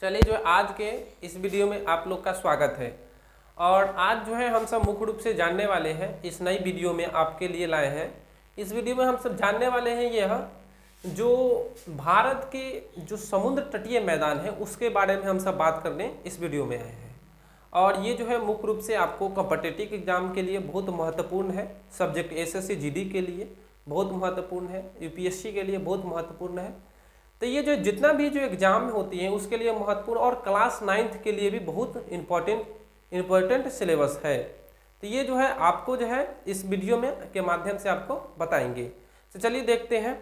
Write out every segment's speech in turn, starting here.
चलिए जो आज के इस वीडियो में आप लोग का स्वागत है। और आज जो है हम सब मुख्य रूप से जानने वाले हैं, इस नई वीडियो में आपके लिए लाए हैं। इस वीडियो में हम सब जानने वाले हैं यह जो भारत के जो समुद्र तटीय मैदान है उसके बारे में हम सब बात करने इस वीडियो में आए हैं। और ये जो है मुख्य रूप से आपको कॉम्पिटिटिव एग्जाम के लिए बहुत महत्वपूर्ण है, सब्जेक्ट एसएससी जीडी के लिए बहुत महत्वपूर्ण है, यूपीएससी के लिए बहुत महत्वपूर्ण है। तो ये जो जितना भी जो एग्जाम होती है उसके लिए महत्वपूर्ण और क्लास 9th के लिए भी बहुत इम्पोर्टेंट सिलेबस है। तो ये जो है आपको जो है इस वीडियो में के माध्यम से आपको बताएंगे। तो चलिए देखते हैं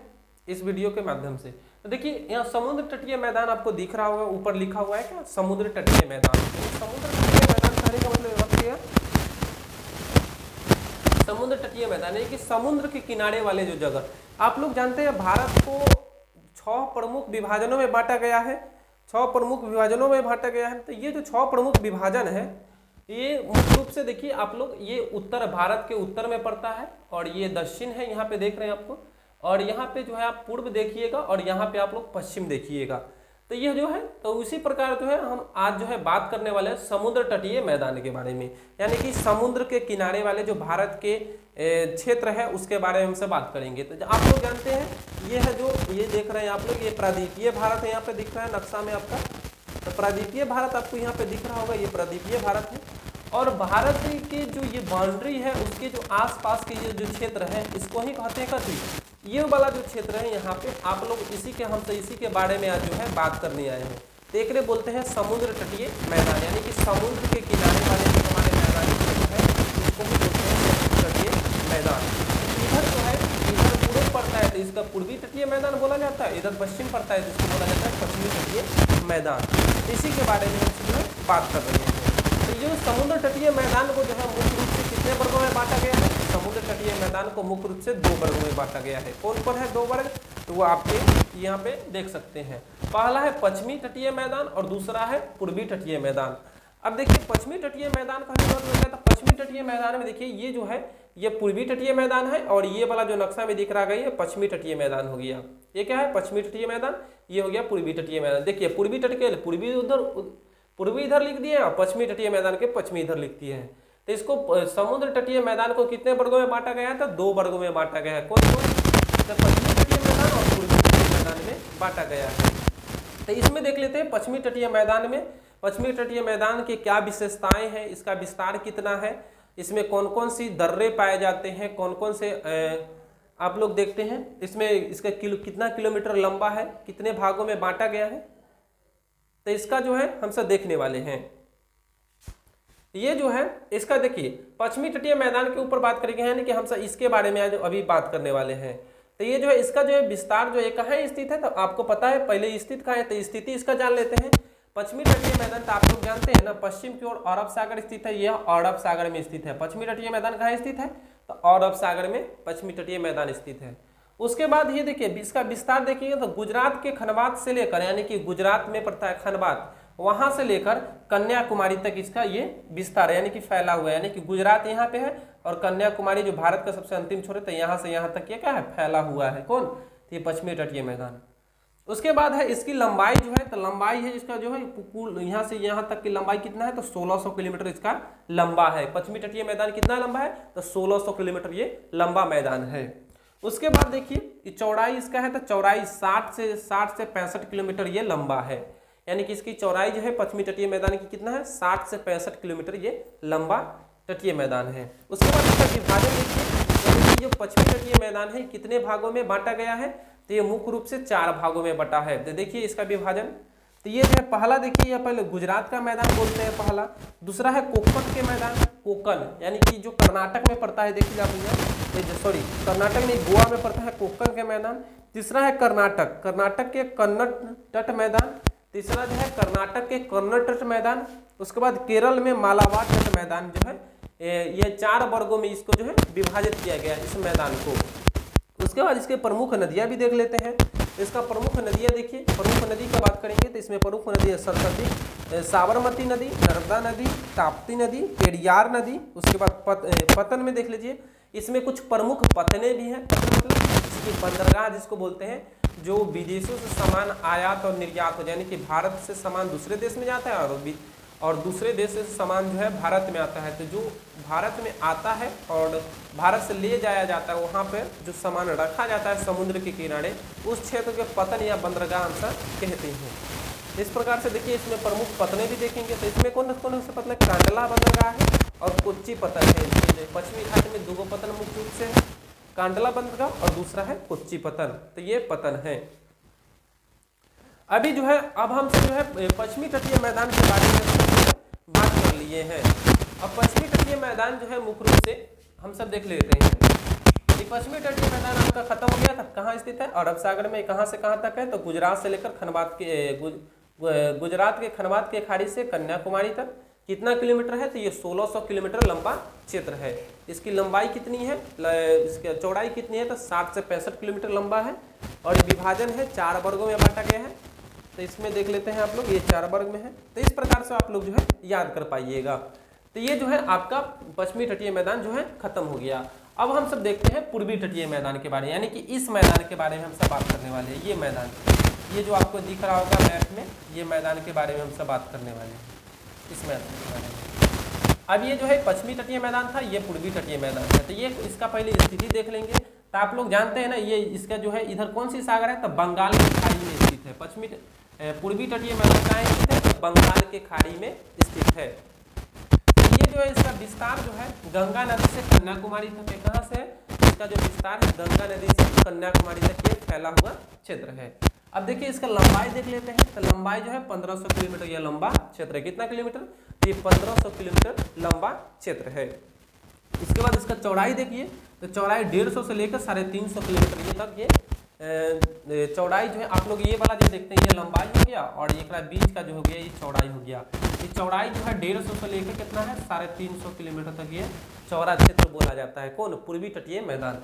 इस वीडियो के माध्यम से। तो देखिए यहाँ समुद्र तटीय मैदान आपको दिख रहा होगा, ऊपर लिखा हुआ है क्या, समुद्र तटीय मैदान। समुद्र तटीय मैदान कहने का मतलब है समुद्र तटीय मैदान है कि समुद्र के किनारे वाले जो जगह। आप लोग जानते हैं भारत को 6 प्रमुख विभाजनों में बांटा गया है। 6 प्रमुख विभाजनों में बांटा गया है। तो ये जो 6 प्रमुख विभाजन है ये मुख्य रूप से देखिए आप लोग, ये उत्तर भारत के उत्तर में पड़ता है और ये दक्षिण है, यहाँ पे देख रहे हैं आपको। और यहाँ पे जो है आप पूर्व देखिएगा और यहाँ पे आप लोग पश्चिम देखिएगा। तो यह जो है तो उसी प्रकार जो है हम आज जो है बात करने वाले हैं समुद्र तटीय मैदान के बारे में, यानी कि समुद्र के किनारे वाले जो भारत के क्षेत्र है उसके बारे में हमसे बात करेंगे। तो आप लोग जानते हैं ये है जो ये देख रहे हैं आप लोग, ये प्रायद्वीपीय भारत है, यहाँ पे दिख रहा है नक्शा में आपका। तो प्रायद्वीपीय भारत आपको यहाँ पे दिख रहा होगा, ये प्रायद्वीपीय भारत है। और भारत के जो ये बाउंड्री है उसके जो आसपास के ये जो क्षेत्र है इसको ही कहते हैं कथी, ये वाला जो क्षेत्र है यहाँ पे आप लोग इसी के बारे में आज जो है बात करने आए हैं। तो एक बोलते हैं समुद्र तटीय मैदान, यानी कि समुद्र के किनारे वाले जो हमारे मैदानी क्षेत्र है इसको भी बोलते हैं समुद्र तटीय मैदान। इधर जो है इधर पूर्व पड़ता है तो इसका पूर्वी तटीय मैदान बोला जाता है, इधर पश्चिम पड़ता है तो इसको बोला जाता है पश्चिमी तटीय मैदान। इसी के बारे में हम जो है बात कर रहे हैं। तो ये समुद्र तटीय मैदान को जो है मुख्य रूप से कितने वर्गों में बांटा गया है? समुद्र तटीय मैदान को मुख्य रूप से 2 वर्गों में बांटा गया है। कौन कौन है 2 वर्ग? तो वो आपके यहाँ पे देख सकते हैं। पहला है पश्चिमी तटीय मैदान और दूसरा है पूर्वी तटीय मैदान। अब देखिए पश्चिमी तटीय मैदान का मतलब है, पश्चिमी तटीय मैदान में देखिए ये जो है ये पूर्वी तटीय मैदान है और ये वाला जो नक्शा में दिख रहा है ये पश्चिमी तटीय मैदान हो गया। ये क्या है? पश्चिमी तटीय मैदान, ये हो गया पूर्वी तटीय मैदान। देखिए पूर्वी तट के पूर्वी इधर लिख दिए और पश्चिमी तटीय मैदान के पश्चिमी इधर लिख दिए हैं। तो इसको समुद्र तटीय मैदान को कितने वर्गों में बांटा गया है? तो 2 वर्गों में बांटा गया है। कौन कौन? तो पश्चिमी तटीय मैदान और पूर्वी तटीय मैदान में बांटा गया है। तो इसमें देख लेते हैं पश्चिमी तटीय मैदान में, पश्चिमी तटीय मैदान की क्या विशेषताएं हैं, इसका विस्तार कितना है, इसमें कौन कौन सी दर्रे पाए जाते हैं, कौन कौन से आप लोग देखते हैं। इसमें इसका कितना किलोमीटर लंबा है, कितने भागों में बांटा गया है, तो इसका जो है हम सब देखने वाले हैं। ये जो है इसका देखिए पश्चिमी तटीय मैदान के ऊपर बात करेंगे, यानी कि हम सब इसके बारे में आज अभी बात करने वाले हैं। तो ये जो है इसका जो है विस्तार जो है कहाँ स्थित है, तो आपको पता है पहले स्थित कहाँ है, तो स्थिति इसका जान लेते हैं। पश्चिमी तटीय मैदान तो आप लोग जानते हैं ना, पश्चिम की ओर अरब सागर स्थित है, यह अरब सागर में स्थित है। पश्चिमी तटीय मैदान कहाँ स्थित है? तो अरब सागर में पश्चिमी तटीय मैदान स्थित है। उसके बाद ये देखिए इसका विस्तार देखिए तो गुजरात के खनबात से लेकर, यानी कि गुजरात में पड़ता है खनबात, वहां से लेकर कन्याकुमारी तक इसका ये विस्तार है, यानी कि फैला हुआ है। यानी कि गुजरात यहाँ पे है और कन्याकुमारी जो भारत का सबसे अंतिम छोर है तो यहाँ से यहाँ तक ये क्या है, फैला हुआ है। कौन? तो ये पश्चिमी तटीय मैदान। उसके बाद है इसकी लंबाई जो है, तो लंबाई है इसका जो है यहाँ से यहाँ तक की लंबाई कितना है, तो 1600 किलोमीटर इसका लंबा है। पश्चिमी तटीय मैदान कितना लंबा है? तो 1600 किलोमीटर ये लंबा मैदान है। उसके बाद देखिए चौड़ाई इसका है, तो चौड़ाई 60 से 65 किलोमीटर ये लंबा है। यानी कि इसकी चौड़ाई जो है पश्चिमी तटीय मैदान की कितना है, 60 से 65 किलोमीटर ये लंबा तटीय मैदान है। उसके बाद इसका विभाजन देखिए, जो पश्चिमी तटीय मैदान है कितने भागों में बांटा गया है, तो ये मुख्य रूप से 4 भागों में बटा है। तो देखिए इसका विभाजन, तो ये जो है पहला देखिए ये पहले गुजरात का मैदान बोलते हैं पहला। दूसरा है कोंकण के मैदान, कोंकण यानी कि जो कर्नाटक में पड़ता है, देखिए आप सॉरी कर्नाटक नहीं गोवा में पड़ता है कोंकण के मैदान। तीसरा है कर्नाटक के कन्नड़ तट मैदान। तीसरा जो है कर्नाटक के कन्नड़ तट मैदान। उसके बाद केरल में मालाबार तट मैदान जो है, ये 4 वर्गों में इसको जो है विभाजित किया गया है इस मैदान को। उसके बाद इसके प्रमुख नदियां भी देख लेते हैं। इसका प्रमुख नदियां देखिए, प्रमुख नदी की बात करेंगे तो इसमें प्रमुख नदी है सरस्वती, साबरमती नदी, नर्मदा नदी, ताप्ती नदी, पेरियार नदी। उसके बाद पतन में देख लीजिए, इसमें कुछ प्रमुख पतने भी हैं। मतलब इसकी बंदरगाह जिसको बोलते हैं जो विदेशों से सामान आयात और निर्यात हो, यानी कि भारत से सामान दूसरे देश में जाता है और दूसरे देश से सामान जो है भारत में आता है। तो जो भारत में आता है और भारत से ले जाया जाता है, वहाँ पर जो सामान रखा जाता है समुद्र के किनारे, उस क्षेत्र के पतन या बंदरगाह हम सब कहते हैं। इस प्रकार से देखिए इसमें प्रमुख पतने भी देखेंगे। तो इसमें कौन कौन से पतन? कांडला बंदरगाह है और कोच्चि पतन है। पश्चिमी घाट में 2 पतन मुख्य रूप से है, कांडला बंदरगाह और दूसरा है कोच्चि पतन। तो ये पतन है। अभी जो है अब हम जो है पश्चिमी तटीय मैदान के बारे में बात कर लिए हैं। अब पश्चिमी तटीय मैदान जो है मुख्य रूप से हम सब देख लेते हैं। ये पश्चिमी तटीय मैदान आपका खत्म हो गया था, कहाँ स्थित है? अरब सागर में। कहाँ से कहाँ तक है? तो गुजरात से लेकर गुजरात के खनबात के खाड़ी से कन्याकुमारी तक। कितना किलोमीटर है? तो ये 1600 किलोमीटर लंबा क्षेत्र है। इसकी लंबाई कितनी है? इसकी चौड़ाई कितनी है? तो 60 से 65 किलोमीटर लंबा है। और विभाजन है 4 वर्गों में बांटा गया है। तो इसमें देख लेते हैं आप लोग, ये 4 वर्ग में है। तो इस प्रकार से आप लोग जो है याद कर पाइएगा। तो ये जो है आपका पश्चिमी तटीय मैदान जो है खत्म हो गया। अब हम सब देखते हैं पूर्वी तटीय मैदान के बारे में, यानी कि इस मैदान के बारे में हम सब बात करने वाले हैं। ये मैदान, ये जो आपको दिख रहा होगा मैप में, ये मैदान के बारे में हम सब बात करने वाले हैं, इस मैदान के बारे में। अब ये जो है पश्चिमी तटीय मैदान था, ये पूर्वी तटीय मैदान है। तो ये इसका पहले स्थिति देख लेंगे। तो आप लोग जानते हैं ना, ये इसका जो है इधर कौन सी सागर है? तो बंगाल की खाड़ी में स्थित है। पूर्वी तटीय मैदान कहाँ स्थित है? तो बंगाल के खाड़ी में स्थित है। ये जो है इसका विस्तार जो है गंगा नदी से कन्याकुमारी तक है। कहाँ से? इसका जो विस्तार है गंगा नदी से कन्याकुमारी तक ये फैला हुआ क्षेत्र है। अब देखिए इसका लंबाई देख लेते हैं। तो लंबाई जो है 1500 किलोमीटर यह लंबा क्षेत्र है। कितना किलोमीटर? ये 1500 किलोमीटर लंबा क्षेत्र है। इसके बाद इसका चौड़ाई देखिए, तो चौड़ाई 150 से लेकर 350 किलोमीटर ये तक ये चौड़ाई जो है आप लोग ये वाला जो देखते हैं, ये लंबाई हो गया और एक बीच का जो हो गया ये चौड़ाई हो गया। ये चौड़ाई जो है 150 से लेकर कितना है? 350 किलोमीटर तक ये चौड़ा क्षेत्र बोला जाता है। कौन? पूर्वी तटीय मैदान।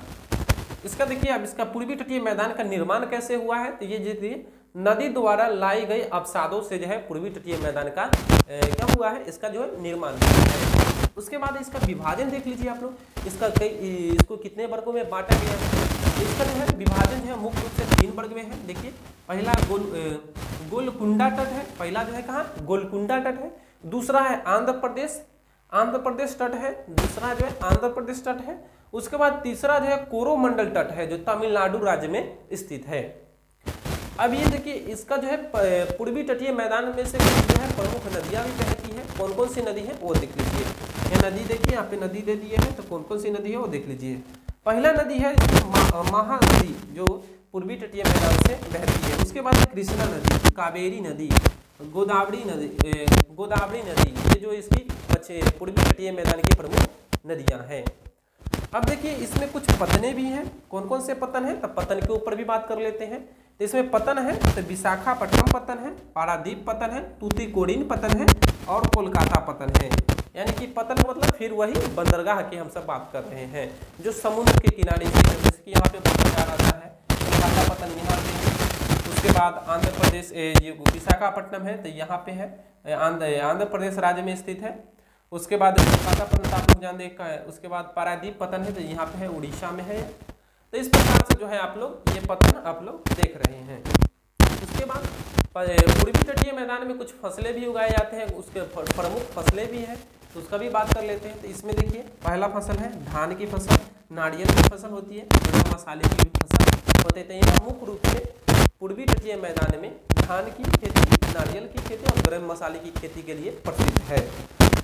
इसका देखिए अब इसका पूर्वी तटीय मैदान का निर्माण कैसे हुआ है? तो ये देखिए नदी द्वारा लाई गई अवसादों से जो है पूर्वी तटीय मैदान का क्या हुआ है? इसका जो है निर्माण हुआ है। उसके बाद इसका विभाजन देख लीजिए आप लोग। इसको कितने वर्गों में बांटा गया है? इसका जो है विभाजन जो है मुख्य रूप से 3 वर्ग में है। देखिए पहला गोलकुंडा तट है। पहला जो है कहाँ? गोलकुंडा तट है। दूसरा है आंध्र प्रदेश तट है। दूसरा जो है आंध्र प्रदेश तट है। उसके बाद तीसरा जो है कोरोमंडल तट है, जो तमिलनाडु राज्य में स्थित है। अब ये देखिए इसका जो है पूर्वी तटीय मैदान में से जो है प्रमुख नदियां भी बहती है। कौन कौन सी नदी है वो देख लीजिए। ये नदी देखिए, यहाँ पे नदी दे दिए हैं, तो कौन कौन सी नदी है वो देख लीजिए। पहला नदी है महानदी, जो पूर्वी तटीय मैदान से बहती है। उसके बाद कृष्णा नदी, कावेरी नदी, गोदावरी नदी, ये जो इसकी पूर्वी तटीय मैदान की प्रमुख नदियां हैं। अब देखिए इसमें कुछ पतने भी हैं। कौन कौन से पतन हैं? तो पतन के ऊपर भी बात कर लेते हैं। तो इसमें पतन है तो विशाखापट्टनम पतन है, पारादीप पतन है, तूतीकोरिन पतन है और कोलकाता पतन है। यानी कि पतन मतलब फिर वही बंदरगाह की हम सब बात कर रहे हैं, जो समुद्र के किनारे स्थित है। जैसे कि यहाँ पे बंदरगाह आता है, कोलकाता पतन यहाँ पे है। उसके बाद आंध्र प्रदेश, ये विशाखापट्टनम है तो यहाँ पे है, आंध्र प्रदेश राज्य में स्थित है। उसके बाद कोलकाता पतन आप लोग जान दें। उसके बाद पारादीप पतन है तो यहाँ पे है, उड़ीसा में है। तो इस प्रकार से जो है आप लोग ये पतन आप लोग देख रहे हैं। उसके बाद पूर्वी तटीय मैदान में कुछ फसलें भी उगाए जाते हैं, उसके प्रमुख फसलें भी हैं, तो उसका भी बात कर लेते हैं। तो इसमें देखिए पहला फसल है धान की फसल, नारियल की फसल होती है, गरम मसाले की भी फसल होते हैं। तो ये मुख्य रूप से पूर्वी तटीय मैदान में धान की खेती, नारियल की खेती और गरम मसाले की खेती के लिए प्रसिद्ध है।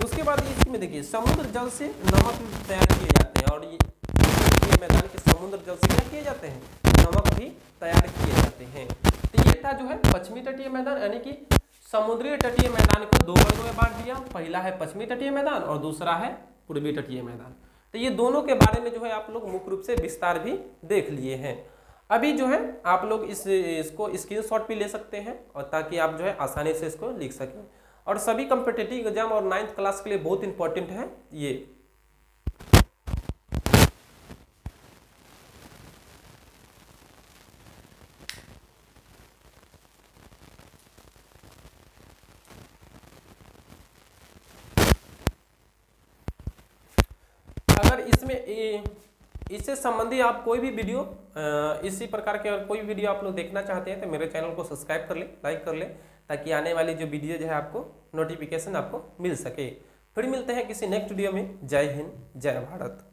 उसके बाद इसमें देखिए समुद्र जल से नमक तैयार किए जाते हैं, और ये मैदान के समुद्र जल से क्या किए जाते हैं? नमक भी तैयार किए जाते हैं। तो ये था जो है पश्चिमी तटीय मैदान, यानी कि समुद्री तटीय मैदान को 2 वर्गों में बांट दिया। पहला है पश्चिमी तटीय मैदान और दूसरा है पूर्वी तटीय मैदान। तो ये दोनों के बारे में जो है आप लोग मुख्य रूप से विस्तार भी देख लिए हैं। अभी जो है आप लोग इसको स्क्रीनशॉट भी ले सकते हैं, और ताकि आप जो है आसानी से इसको लिख सकें। और सभी कॉम्पिटिटिव एग्जाम और 9th क्लास के लिए बहुत इंपॉर्टेंट है ये। अगर इसमें इससे संबंधी आप कोई भी वीडियो इसी प्रकार के और कोई वीडियो आप लोग देखना चाहते हैं तो मेरे चैनल को सब्सक्राइब कर ले, लाइक कर ले, ताकि आने वाली जो वीडियो जो है आपको नोटिफिकेशन आपको मिल सके। फिर मिलते हैं किसी नेक्स्ट वीडियो में। जय हिंद, जय भारत।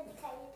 दिखाइए